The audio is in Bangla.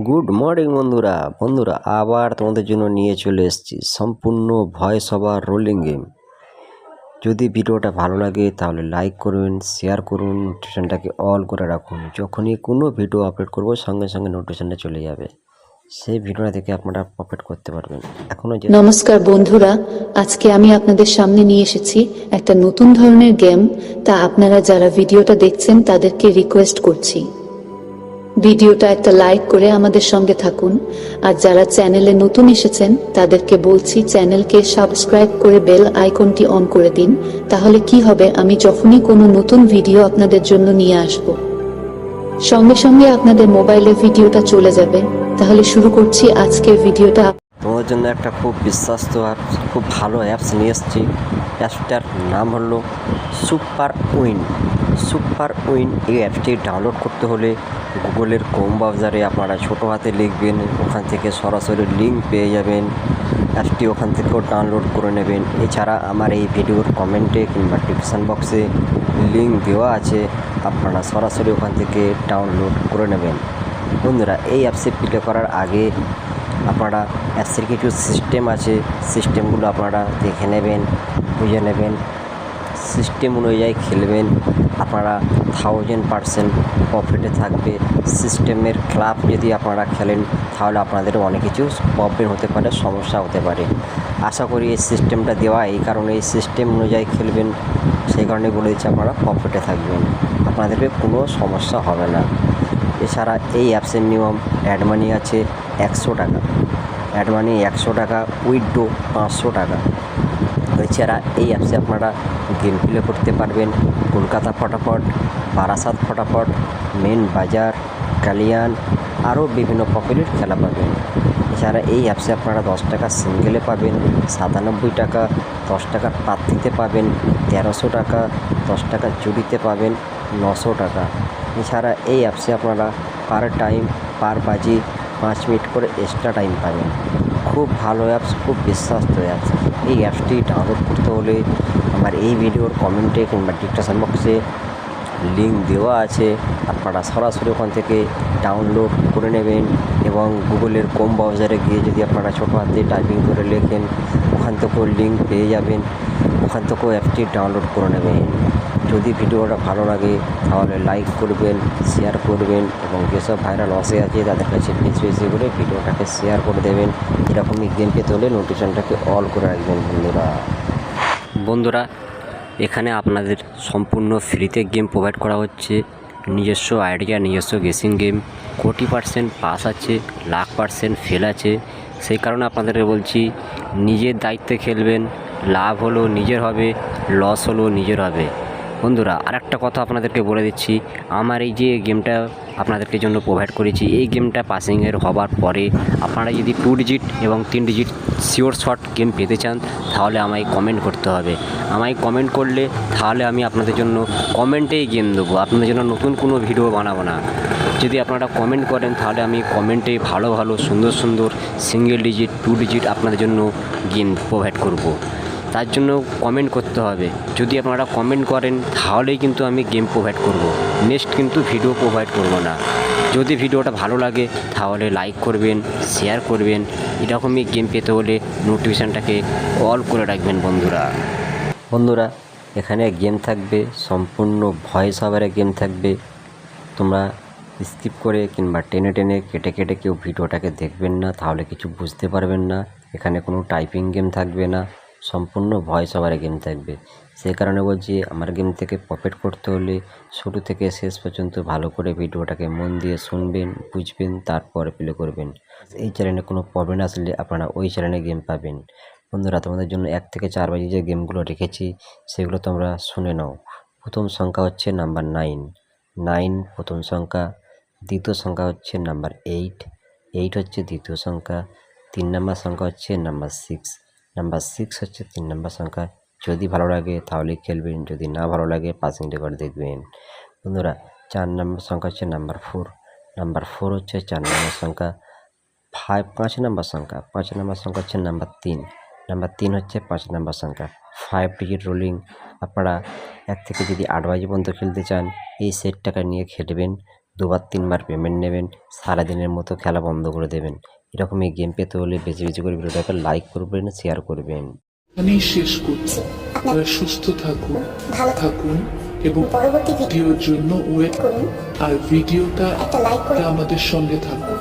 গুড মর্নিং বন্ধুরা বন্ধুরা আবার তোমাদের জন্য নিয়ে চলে এসেছি সম্পূর্ণ ভয়েস ওভার রোলিং গেম। যদি ভিডিওটা ভালো লাগে তাহলে লাইক করুন, শেয়ার করুন, নোটিফিকেশনটাকে অল করে রাখুন। যখনই কোনো ভিডিও আপলোড করব সঙ্গে সঙ্গে নোটিফিকেশনটা চলে যাবে, সেই ভিডিওটা দেখে আপনারা প্রফিট করতে পারবেন। নমস্কার বন্ধুরা, আজকে আমি আপনাদের সামনে নিয়ে এসেছি একটা নতুন ধরনের গেম। তা আপনারা যারা ভিডিওটা দেখছেন তাদেরকে রিকোয়েস্ট করছি ভিডিওটা একটা লাইক করে আমাদের সঙ্গে থাকুন। আর যারা চ্যানেলে নতুন এসেছেন তাদেরকে বলছি চ্যানেলকে সাবস্ক্রাইব করে বেল আইকনটি অন করে দিন। তাহলে কি হবে, আমি যখনই কোনো নতুন ভিডিও আপনাদের জন্য নিয়ে আসব সঙ্গে সঙ্গে আপনাদের মোবাইলে ভিডিওটা চলে যাবে। তাহলে শুরু করছি আজকের ভিডিওটা। তোমাদের জন্য একটা খুব বিশ্বস্ত অ্যাপস, খুব ভালো অ্যাপস নিয়ে এসেছি। অ্যাপসটার নাম হলো সুপার উইন। সুপার উইন এই অ্যাপসটি ডাউনলোড করতে হলে গুগলের ক্রোম ব্রাউজারে আপনারা ছোটো হাতে লিখবেন, ওখান থেকে সরাসরি লিঙ্ক পেয়ে যাবেন। অ্যাপসটি ওখান থেকেও ডাউনলোড করে নেবেন। এছাড়া আমার এই ভিডিওর কমেন্টে কিংবা ডিসক্রিপশান বক্সে লিঙ্ক দেওয়া আছে, আপনারা সরাসরি ওখান থেকে ডাউনলোড করে নেবেন। বন্ধুরা, এই অ্যাপসে প্লে করার আগে আপনারা অ্যাপসের কিছু সিস্টেম আছে, সিস্টেমগুলো আপনারা দেখে নেবেন, বুঝে নেবেন, সিস্টেম অনুযায়ী খেলবেন। আপনারা 1000% প্রফিটে থাকবে। সিস্টেমের ক্লাব যদি আপনারা খেলেন তাহলে আপনাদের অনেক কিছু প্রবলেম হতে পারে, সমস্যা হতে পারে। আশা করি এই সিস্টেমটা দেওয়া এই কারণে, এই সিস্টেম অনুযায়ী খেলবেন, সেই কারণে বলে দিচ্ছি আপনারা প্রফিটে থাকবেন, আপনাদেরকে কোনো সমস্যা হবে না। এছাড়া এই অ্যাপসের নিয়ম, অ্যাড মানি আছে 100 টাকা, অ্যাড মানি 100 টাকা, উইথড্র 500 টাকা। এছাড়া এই অ্যাপসে আপনারা গেম প্লে করতে পারবেন কলকাতা ফটাফট, বারাসাত ফটাফট, মেন বাজার, কালিয়ান, আরও বিভিন্ন প্রকারের খেলা পাবেন। এছাড়া এই অ্যাপসে আপনারা 10 টাকা সিঙ্গেলে পাবেন, 97 টাকা 10 টাকার প্রার্থীতে পাবেন, 1300 টাকা 10 টাকা জুড়িতে পাবেন, 900 টাকা। এছাড়া এই অ্যাপসে আপনারা পার টাইম, পার বাজি 5 মিনিট করে এক্সট্রা টাইম পাবেন। খুব ভালো অ্যাপস, খুব বিশ্বস্ত অ্যাপস। এই অ্যাপসটি ডাউনলোড করতে হলে আমার এই ভিডিওর কমেন্টে কিংবা ডিসক্রিপশন বক্সে লিঙ্ক দেওয়া আছে, আপনারা সরাসরি ওখান থেকে ডাউনলোড করে নেবেন। এবং গুগলের ক্রোম ব্রাউজারে গিয়ে যদি আপনারা ছোটো হাতে টাইপিং করে লেখেন, ওখান থেকেও লিঙ্ক পেয়ে যাবেন, ওখান থেকেও অ্যাপটি ডাউনলোড করে নেবেন। যদি ভিডিওটা ভালো লাগে তাহলে লাইক করবেন, শেয়ার করবেন, এবং যেসব ভাইরাল অসে আছে তাদের কাছে বেশি বেশি করে ভিডিওটাকে শেয়ার করে দেবেন। এরকমই গেম পেতে হলে নোটিফিকেশনটাকে অল করে রাখবেন। বন্ধুরা, এখানে আপনাদের সম্পূর্ণ ফ্রিতে গেম প্রোভাইড করা হচ্ছে। নিজস্ব আইডিয়া, নিজস্ব গেসিং গেম, কোটি % পাস আছে, 1,00,000% ফেল আছে। সেই কারণে আপনাদেরকে বলছি নিজের দায়িত্বে খেলবেন। লাভ হলো নিজের হবে, লস হলো নিজের হবে। বন্ধুরা, আরেকটা কথা আপনাদেরকে বলে দিচ্ছি, আমার এই যে গেমটা আপনাদেরকে জন্য প্রোভাইড করেছি, এই গেমটা পাসিংয়ের হবার পরে আপনারা যদি 2 ডিজিট এবং 3 ডিজিট শিওর শট গেম পেতে চান তাহলে আমায় কমেন্ট করতে হবে। আমায় কমেন্ট করলে তাহলে আমি আপনাদের জন্য কমেন্টেই গেম দেবো, আপনাদের জন্য নতুন কোনো ভিডিও বানাবো না। যদি আপনারা কমেন্ট করেন তাহলে আমি কমেন্টে ভালো ভালো সুন্দর সুন্দর সিঙ্গেল ডিজিট, 2 ডিজিট আপনাদের জন্য গেম প্রোভাইড করব। তার জন্য কমেন্ট করতে হবে। যদি আপনারা কমেন্ট করেন তাহলেই কিন্তু আমি গেম প্রোভাইড করব, নেক্সট কিন্তু ভিডিও প্রোভাইড করব না। যদি ভিডিওটা ভালো লাগে তাহলে লাইক করবেন, শেয়ার করবেন। এরকমই গেম পেতে হলে নোটিফিকেশানটাকে অল করে রাখবেন। বন্ধুরা, এখানে গেম থাকবে সম্পূর্ণ ভয়েস ওভারে গেম থাকবে। তোমরা স্কিপ করে কিংবা টেনে টেনে কেটে কেটে কেউ ভিডিওটাকে দেখবেন না, তাহলে কিছু বুঝতে পারবেন না। এখানে কোনো টাইপিং গেম থাকবে না, সম্পূর্ণ ভয়েস ওভারে গেম থাকবে। সেই কারণে বলছি, আমার গেম থেকে প্রফিট করতে হলে শুরু থেকে শেষ পর্যন্ত ভালো করে ভিডিওটাকে মন দিয়ে শুনবেন, বুঝবেন, তারপরে প্লে করবেন। এই চ্যানেলে কোনো প্রবলেম আসলে আপনারা ওই চ্যানেলে গেম পাবেন। বন্ধুরা, তোমাদের জন্য 1 থেকে 4 বাজে যে গেমগুলো রেখেছি সেগুলো তোমরা শুনে নাও। প্রথম সংখ্যা হচ্ছে নাম্বার 9 প্রথম সংখ্যা। দ্বিতীয় সংখ্যা হচ্ছে নাম্বার 8 হচ্ছে দ্বিতীয় সংখ্যা। 3 নম্বর সংখ্যা হচ্ছে নাম্বার 6 হচ্ছে 3 নম্বর সংখ্যা। যদি ভালো লাগে তাহলে খেলবেন, যদি না ভালো লাগে পাসিং রেকর্ড দেখবেন। বন্ধুরা, 4 নম্বর সংখ্যা হচ্ছে নাম্বার 4 হচ্ছে 4 নম্বর সংখ্যা। 5 নম্বর সংখ্যা হচ্ছে নাম্বার 3 হচ্ছে 5 নম্বর সংখ্যা। 5 ডিজিট রোলিং। আপনারা 1 থেকে যদি 8 বাজি পর্যন্ত খেলতে চান এই সেট টাকা নিয়ে খেলবেন। দুবার তিনবার পেমেন্ট নেবেন, সারাদিনের মতো খেলা বন্ধ করে দেবেন। এরকমই গেম পেতে হলে বেশি বেশি করে ভিডিওটাকে লাইক করবেন, শেয়ার করবেন। এখানেই শেষ করছি। আপনারা সুস্থ থাকুন, ভালো থাকুন এবং পরবর্তী ভিডিওর জন্য ওয়েট করুন আর ভিডিওটা একটা লাইক করে আমাদের সঙ্গে থাকুন।